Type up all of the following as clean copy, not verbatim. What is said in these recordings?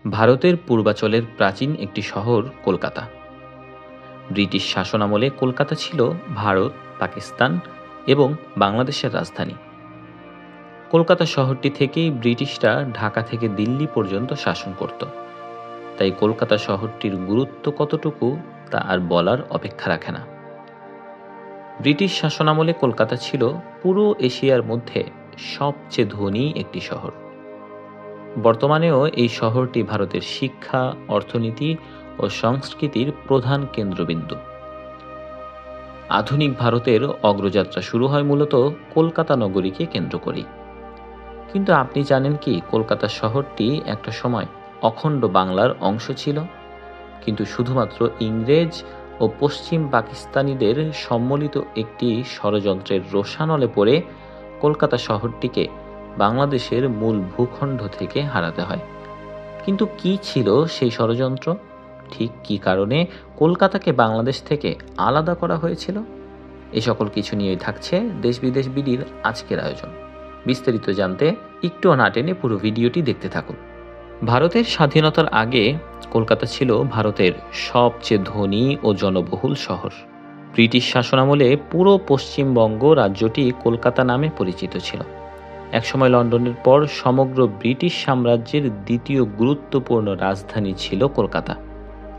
ভারতের পূর্বাঞ্চলের প্রাচীন একটি শহর কলকাতা। ব্রিটিশ শাসনামলে কলকাতা ছিল ভারত, পাকিস্তান এবং বাংলাদেশের রাজধানী। কলকাতা শহরটি থেকেই ব্রিটিশরা ঢাকা থেকে দিল্লি পর্যন্ত শাসন করত। তাই কলকাতা শহরটির গুরুত্ব কতটুকু তা আর বলার অপেক্ষা রাখে না। ব্রিটিশ শাসনামলে কলকাতা ছিল পুরো এশিয়ার মধ্যে সবচেয়ে ধনী একটি শহর। বর্তমানেও এই শহরটি ভারতের শিক্ষা, অর্থনীতি ও সংস্কৃতির প্রধান কেন্দ্রবিন্দু। আধুনিক ভারতের অগ্রযাত্রা শুরু হয় মূলত কলকাতা নগরীকে কেন্দ্র করেই। কিন্তু আপনি জানেন কি, কলকাতা শহরটি একটা সময় অখণ্ড বাংলার অংশ ছিল, কিন্তু শুধুমাত্র ইংরেজ ও পশ্চিম পাকিস্তানিদের সম্মিলিত একটি ষড়যন্ত্রের রোষানলে পড়ে কলকাতা শহরটিকে বাংলাদেশের মূল ভূখণ্ড থেকে হারাতে হয়। কিন্তু কি ছিল সেই ষড়যন্ত্র? ঠিক কী কারণে কলকাতাকে বাংলাদেশ থেকে আলাদা করা হয়েছিল? এই সকল কিছু নিয়েই থাকছে দেশ বিদেশ বিডির আজকের আয়োজন। বিস্তারিত জানতে একটু না টেনে পুরো ভিডিওটি দেখতে থাকুন। ভারতের স্বাধীনতার আগে কলকাতা ছিল ভারতের সবচেয়ে ধনী ও জনবহুল শহর। ব্রিটিশ শাসনামলে পুরো পশ্চিমবঙ্গ রাজ্যটি কলকাতা নামে পরিচিত ছিল। একসময় লন্ডনের পর সমগ্র ব্রিটিশ সাম্রাজ্যের দ্বিতীয় গুরুত্বপূর্ণ রাজধানী ছিল কলকাতা।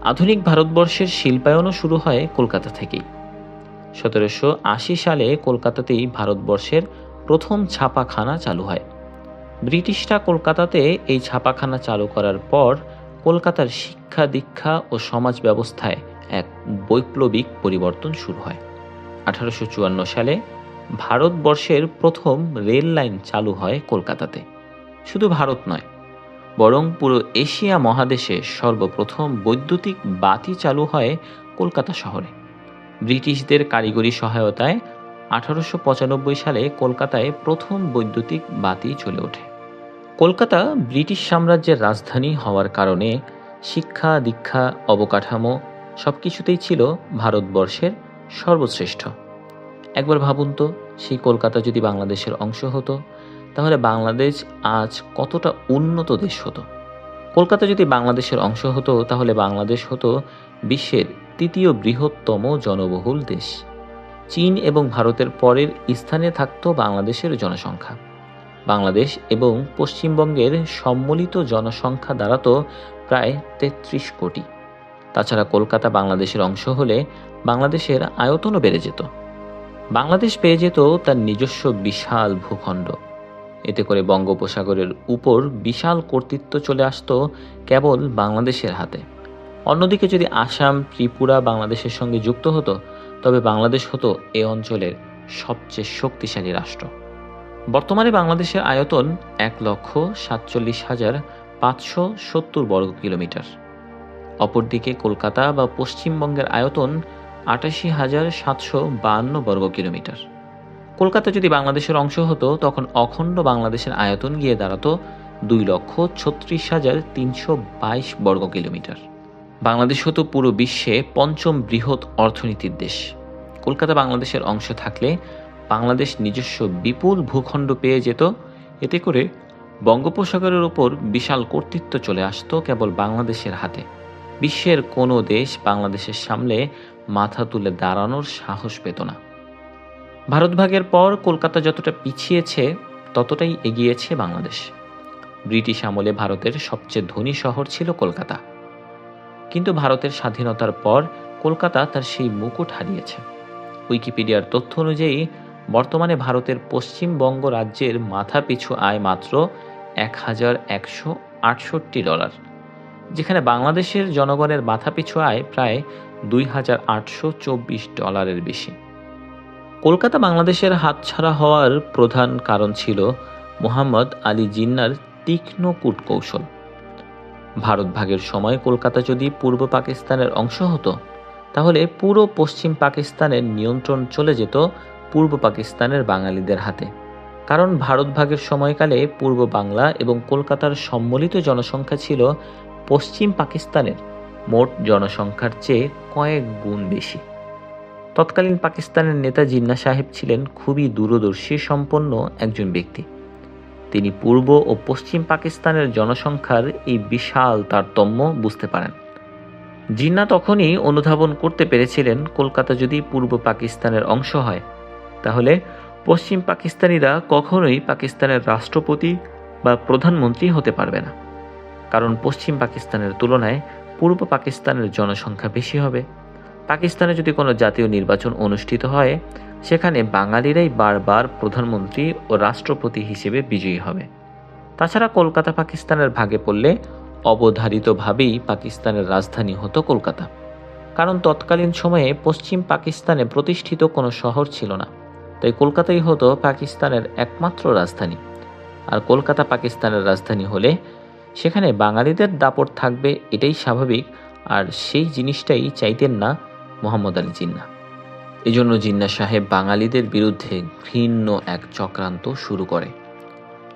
আধুনিক ভারতবর্ষের শিল্পায়নও শুরু হয় কলকাতা থেকেই। 1780 সালে কলকাতাতেই ভারতবর্ষের প্রথম ছাপাখানা চালু হয়। ব্রিটিশরা কলকাতাতে এই ছাপাখানা চালু করার পর কলকাতার শিক্ষা দীক্ষা ও সমাজ ব্যবস্থায় এক বৈপ্লবিক পরিবর্তন শুরু হয়। 1854 সালে ভারতবর্ষের প্রথম রেল লাইন চালু হয় কলকাতাতে। শুধু ভারত নয়, বরং পুরো এশিয়া মহাদেশে সর্বপ্রথম বৈদ্যুতিক বাতি চালু হয় কলকাতা শহরে। ব্রিটিশদের কারিগরি সহায়তায় 1895 সালে কলকাতায় প্রথম বৈদ্যুতিক বাতি জ্বলে ওঠে। কলকাতা ব্রিটিশ সাম্রাজ্যের রাজধানী হওয়ার কারণে শিক্ষা দীক্ষা, অবকাঠামো সবকিছুতেই ছিল ভারতবর্ষের সর্বশ্রেষ্ঠ। একবার ভাবুন তো, সেই কলকাতা যদি বাংলাদেশের অংশ হতো, তাহলে বাংলাদেশ আজ কতটা উন্নত দেশ হতো। কলকাতা যদি বাংলাদেশের অংশ হতো, তাহলে বাংলাদেশ হতো বিশ্বের তৃতীয় বৃহত্তম জনবহুল দেশ। চীন এবং ভারতের পরের স্থানে থাকত বাংলাদেশের জনসংখ্যা। বাংলাদেশ এবং পশ্চিমবঙ্গের সম্মিলিত জনসংখ্যা দাঁড়াতো প্রায় 33 কোটি। তাছাড়া কলকাতা বাংলাদেশের অংশ হলে বাংলাদেশের আয়তনও বেড়ে যেত। বাংলাদেশ পেয়ে যেত তার নিজস্ব বিশাল ভূখণ্ড। এতে করে বঙ্গোপসাগরের উপর বিশাল কর্তৃত্ব চলে আসতো কেবল বাংলাদেশের হাতে। অন্যদিকে যদি আসাম, ত্রিপুরা বাংলাদেশের সঙ্গে যুক্ত হতো, তবে বাংলাদেশ হতো এ অঞ্চলের সবচেয়ে শক্তিশালী রাষ্ট্র। বর্তমানে বাংলাদেশের আয়তন 1,47,570 বর্গ কিলোমিটার। অপরদিকে কলকাতা বা পশ্চিমবঙ্গের আয়তন 88,752 বর্গ কিলোমিটার। কলকাতা যদি বাংলাদেশের অংশ হতো, তখন অখণ্ড বাংলাদেশের আয়তন গিয়ে দাঁড়াতো 2,36,322 বর্গ কিলোমিটার। বাংলাদেশ হতো পুরো বিশ্বে পঞ্চম বৃহৎ অর্থনীতির দেশ। কলকাতা বাংলাদেশের অংশ থাকলে বাংলাদেশ নিজস্ব বিপুল ভূখণ্ড পেয়ে যেত। এতে করে বঙ্গোপসাগরের ওপর বিশাল কর্তৃত্ব চলে আসতো কেবল বাংলাদেশের হাতে। বিশ্বের কোনো দেশ বাংলাদেশের সামনে মাথা তুলে দাঁড়ানোর সাহস পেত না। ভারত ভাগের পর কলকাতা যতটা পিছিয়েছে, ততটাই এগিয়েছে বাংলাদেশ। ব্রিটিশ আমলে ভারতের সবচেয়ে ধনী শহর ছিল কলকাতা, কিন্তু ভারতের স্বাধীনতার পর কলকাতা তার সেই মুকুট হারিয়েছে। উইকিপিডিয়ার তথ্য অনুযায়ী বর্তমানে ভারতের পশ্চিমবঙ্গ রাজ্যের মাথাপিছু আয় মাত্র $1,168, যেখানে বাংলাদেশের জনগণের মাথাপিছু আয় প্রায় $2,824 বেশি। কলকাতা বাংলাদেশের হাতছাড়া হওয়ার প্রধান কারণ ছিল মুহাম্মদ আলী জিন্নাহর তীক্ষ্ণ কূটকৌশল। ভারত ভাগের সময় কলকাতা যদি পূর্ব পাকিস্তানের অংশ হতো, তাহলে পুরো পশ্চিম পাকিস্তানের নিয়ন্ত্রণ চলে যেত পূর্ব পাকিস্তানের বাঙালিদের হাতে। কারণ ভারত ভাগের সময়কালে পূর্ব বাংলা এবং কলকাতার সম্মিলিত জনসংখ্যা ছিল পশ্চিম পাকিস্তানের মোট জনসংখ্যার চেয়ে কয়েক গুণ বেশি। তৎকালীন পাকিস্তানের নেতা জিন্নাহ সাহেব ছিলেন খুবই দূরদর্শী সম্পন্ন একজন ব্যক্তি। তিনি পূর্ব ও পশ্চিম পাকিস্তানের জনসংখ্যার এই বিশাল তারতম্য বুঝতে পারেন। জিন্নাহ তখনই অনুধাবন করতে পেরেছিলেন, কলকাতা যদি পূর্ব পাকিস্তানের অংশ হয় তাহলে পশ্চিম পাকিস্তানিরা কখনোই পাকিস্তানের রাষ্ট্রপতি বা প্রধানমন্ত্রী হতে পারবে না, কারণ পশ্চিম পাকিস্তানের তুলনায় পূর্ব পাকিস্তানের জনসংখ্যা বেশি হবে। পাকিস্তানে যদি কোনো জাতীয় নির্বাচন অনুষ্ঠিত হয়, সেখানে বাঙালিরাই বারবার প্রধানমন্ত্রী ও রাষ্ট্রপতি হিসেবে বিজয়ী হবে। তাছাড়া কলকাতা পাকিস্তানের ভাগে পড়লে অবধারিতভাবেই পাকিস্তানের রাজধানী হতো কলকাতা, কারণ তৎকালীন সময়ে পশ্চিম পাকিস্তানে প্রতিষ্ঠিত কোনো শহর ছিল না, তাই কলকাতাই হতো পাকিস্তানের একমাত্র রাজধানী। আর কলকাতা পাকিস্তানের রাজধানী হলে সেখানে বাঙালিদের দাপট থাকবে, এটাই স্বাভাবিক, আর সেই জিনিসটাই চাইতেন না মোহাম্মদ আলী জিন্নাহ। এজন্য জিন্নাহ সাহেব বাঙালিদের বিরুদ্ধে ঘৃণ্য এক চক্রান্ত শুরু করে।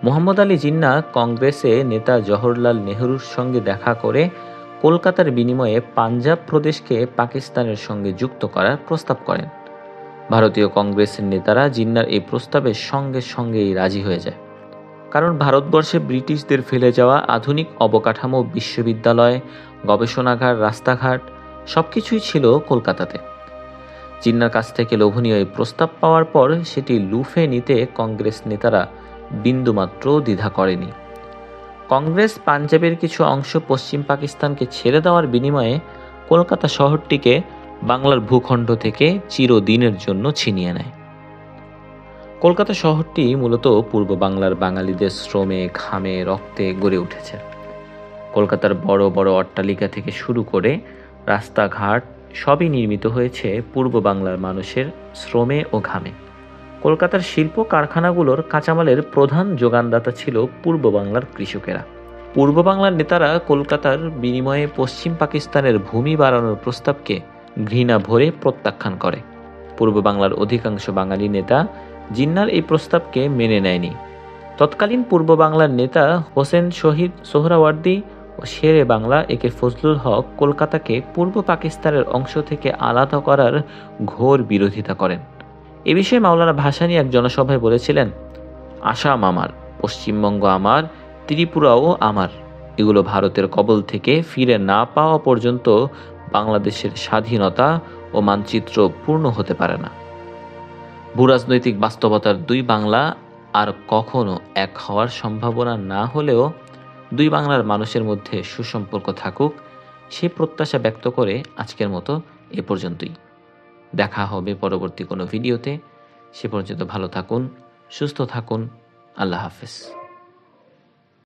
মোহাম্মদ আলী জিন্নাহ কংগ্রেসে নেতা জওহরলাল নেহরুর সঙ্গে দেখা করে কলকাতার বিনিময়ে পাঞ্জাব প্রদেশকে পাকিস্তানের সঙ্গে যুক্ত করার প্রস্তাব করেন। ভারতীয় কংগ্রেসের নেতারা জিন্নাহর এই প্রস্তাবের সঙ্গে সঙ্গেই রাজি হয়ে যায়, কারণ ভারতবর্ষে ব্রিটিশদের ফেলে যাওয়া আধুনিক অবকাঠামো, বিশ্ববিদ্যালয়, গবেষণাগার, রাস্তাঘাট সবকিছুই ছিল কলকাতাতে। জিন্নাহর কাছ থেকে লোভনীয় এই প্রস্তাব পাওয়ার পর সেটি লুফে নিতে কংগ্রেস নেতারা বিন্দুমাত্র দ্বিধা করেনি। কংগ্রেস পাঞ্জাবের কিছু অংশ পশ্চিম পাকিস্তানকে ছেড়ে দেওয়ার বিনিময়ে কলকাতা শহরটিকে বাংলার ভূখণ্ড থেকে চিরদিনের জন্য ছিনিয়ে নেয়। কলকাতা শহরটি মূলত পূর্ব বাংলার বাঙালিদের শ্রমে, ঘামে, রক্তে গড়ে উঠেছে। কলকাতার বড় বড় অট্টালিকা থেকে শুরু করে রাস্তাঘাট সবই নির্মিত হয়েছে পূর্ব বাংলার মানুষের শ্রমে ও ঘামে। কলকাতার শিল্প কারখানাগুলোর কাঁচামালের প্রধান যোগানদাতা ছিল পূর্ব বাংলার কৃষকেরা। পূর্ব বাংলার নেতারা কলকাতার বিনিময়ে পশ্চিম পাকিস্তানের ভূমি বাড়ানোর প্রস্তাবকে ঘৃণা ভরে প্রত্যাখ্যান করে। পূর্ব বাংলার অধিকাংশ বাঙালি নেতা জিন্নাহর এই প্রস্তাবকে মেনে নেয়নি। তৎকালীন পূর্ব বাংলার নেতা হোসেন শহীদ সোহরাওয়ার্দী ও শেরে বাংলা একে ফজলুল হক কলকাতাকে পূর্ব পাকিস্তানের অংশ থেকে আলাদা করার ঘোর বিরোধিতা করেন। এ বিষয়ে মাওলানা ভাসানী এক জনসভায় বলেছিলেন, আসাম আমার, পশ্চিমবঙ্গ আমার, ত্রিপুরাও আমার, এগুলো ভারতের কবল থেকে ফিরে না পাওয়া পর্যন্ত বাংলাদেশের স্বাধীনতা ও মানচিত্র পূর্ণ হতে পারে না। ভূরাজনৈতিক বাস্তবতার দুই বাংলা আর কখনো এক হওয়ার সম্ভাবনা না হলেও দুই বাংলার মানুষের মধ্যে সুসম্পর্ক থাকুক, সেই প্রত্যাশা ব্যক্ত করে আজকের মতো এ পর্যন্তই। দেখা হবে পরবর্তী কোনো ভিডিওতে। সে পর্যন্ত ভালো থাকুন, সুস্থ থাকুন। আল্লাহ হাফেজ।